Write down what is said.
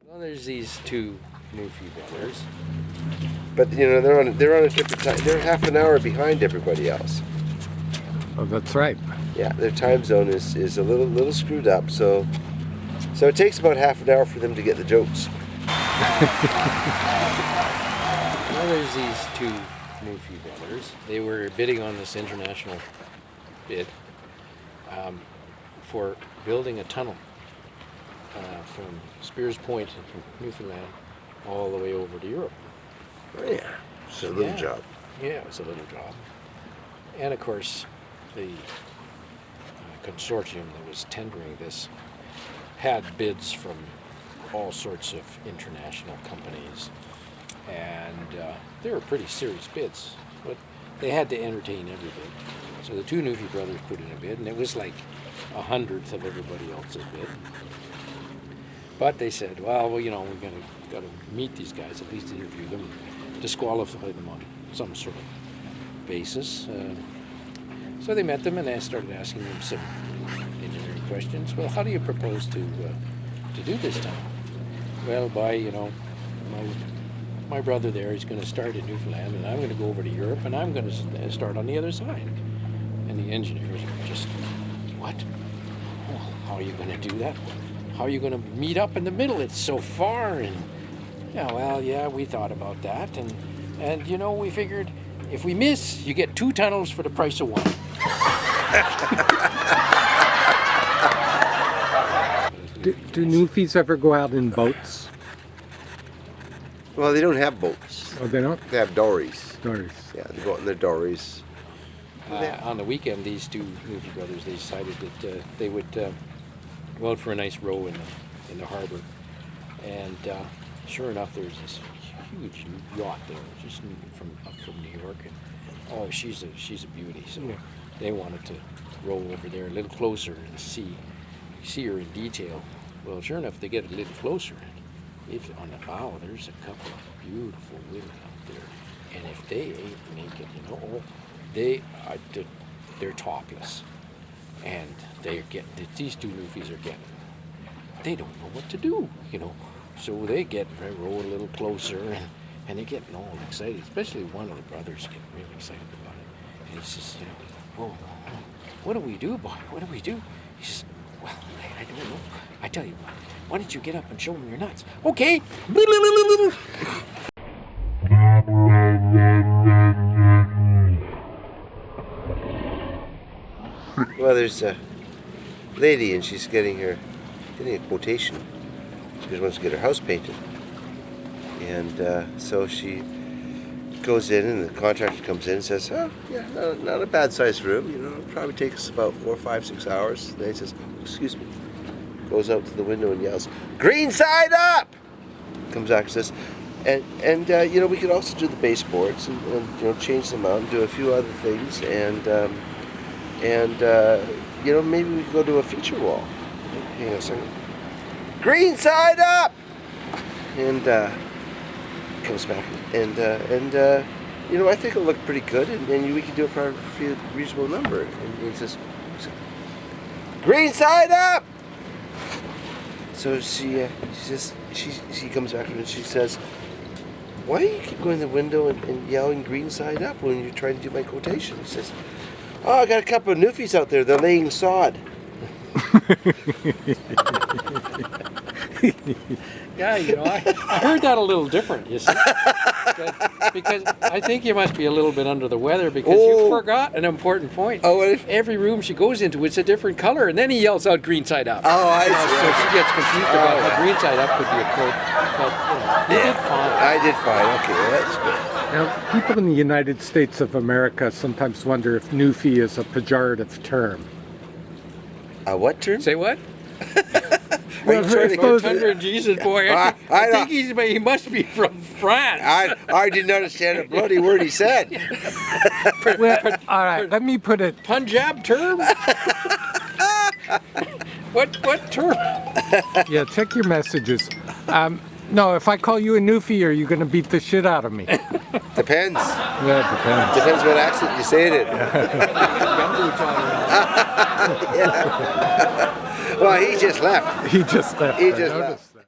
Well, there's these two Newfie Brothers. But you know they're on a different time. They're half an hour behind everybody else. Oh, that's right. Yeah, their time zone is a little screwed up. So it takes about half an hour for them to get the jokes. Well, there's these two Newfie Brothers. They were bidding on this international bid for building a tunnel from Spears Point in Newfoundland all the way over to Europe. Oh, yeah, it's a little job. Yeah, it was a little job. And of course, the consortium that was tendering this had bids from all sorts of international companies, and they were pretty serious bids, but they had to entertain every bid. So the two Newfie Brothers put in a bid, and it was like 1/100th of everybody else's bid. But they said, well, you know, we're got to meet these guys, at least interview them, disqualify them on some sort of basis. So they met them, and they started asking them some engineering questions. Well, how do you propose to do this tunnel? Well, by, you know, my brother there is going to start in Newfoundland, and I'm going to go over to Europe, and I'm going to start on the other side. And the engineers were just, what? Well, how are you going to do that? How are you going to meet up in the middle? It's so far. And yeah, well, yeah, we thought about that, and you know, we figured if we miss, you get 2 tunnels for the price of 1. Do Newfies ever go out in boats? Well, they don't have boats. Oh, they don't? They have dories. Dories. Yeah, they go out in their dories. On the weekend, these two Newfie Brothers, they decided that they would go out for a nice row in the harbor. And sure enough, there's this huge yacht there, just up from New York. And oh, she's a beauty. So yeah, they wanted to row over there a little closer and see her in detail. Well, sure enough, they get a little closer. If on the bow, there's a couple of beautiful women out there, and if they ain't naked, you know, they're topless, and these two Newfies they don't know what to do, you know, so they row a little closer, and they're getting all excited, especially one of the brothers getting really excited about it, and he says, you know, whoa, what do we do, boy? What do we do? He says, well, I don't know. I tell you what, why don't you get up and show them your nuts? Okay. Well, there's a lady, and she's getting a quotation. She wants to get her house painted, and so she goes in, and the contractor comes in and says, "Oh, yeah, not a bad sized room. You know, it'll probably take us about 4, 5, 6 hours." And then he says, "Excuse me." Goes out to the window and yells, "Green side up!" Comes back and says, and you know, we could also do the baseboards and you know, change them out and do a few other things, and you know, maybe we could go to a feature wall. Hang on a second. Green side up! And comes back and you know, I think it'll look pretty good, and we can do it for a reasonable number. And he says, "Green side up!" So she comes back and she says, "Why do you keep going to the window and yelling green side up when you're trying to do my quotation?" He says, "Oh, I got a couple of Newfies out there. They're laying sod." Yeah, you know, I heard that a little different, you see. Because I think you must be a little bit under the weather, because you forgot an important point. Oh, what if? Every room she goes into, it's a different color, and then he yells out green side up. Oh, I see. So she gets confused about how green side up could be a quote. But, you know, you did fine. I did fine. Okay, well, that's good. Now, people in the United States of America sometimes wonder if Newfie is a pejorative term. A what term? Say what? Well, Thunder and Jesus, boy. I think he must be from France. I didn't understand a bloody word he said. Well, all right, let me put it. Punjab term? What term? Yeah, check your messages. No, if I call you a Newfie, are you going to beat the shit out of me? Depends. Yeah, it depends. Depends what accent you say it in. Yeah. Well, he just left. He just left. He just left.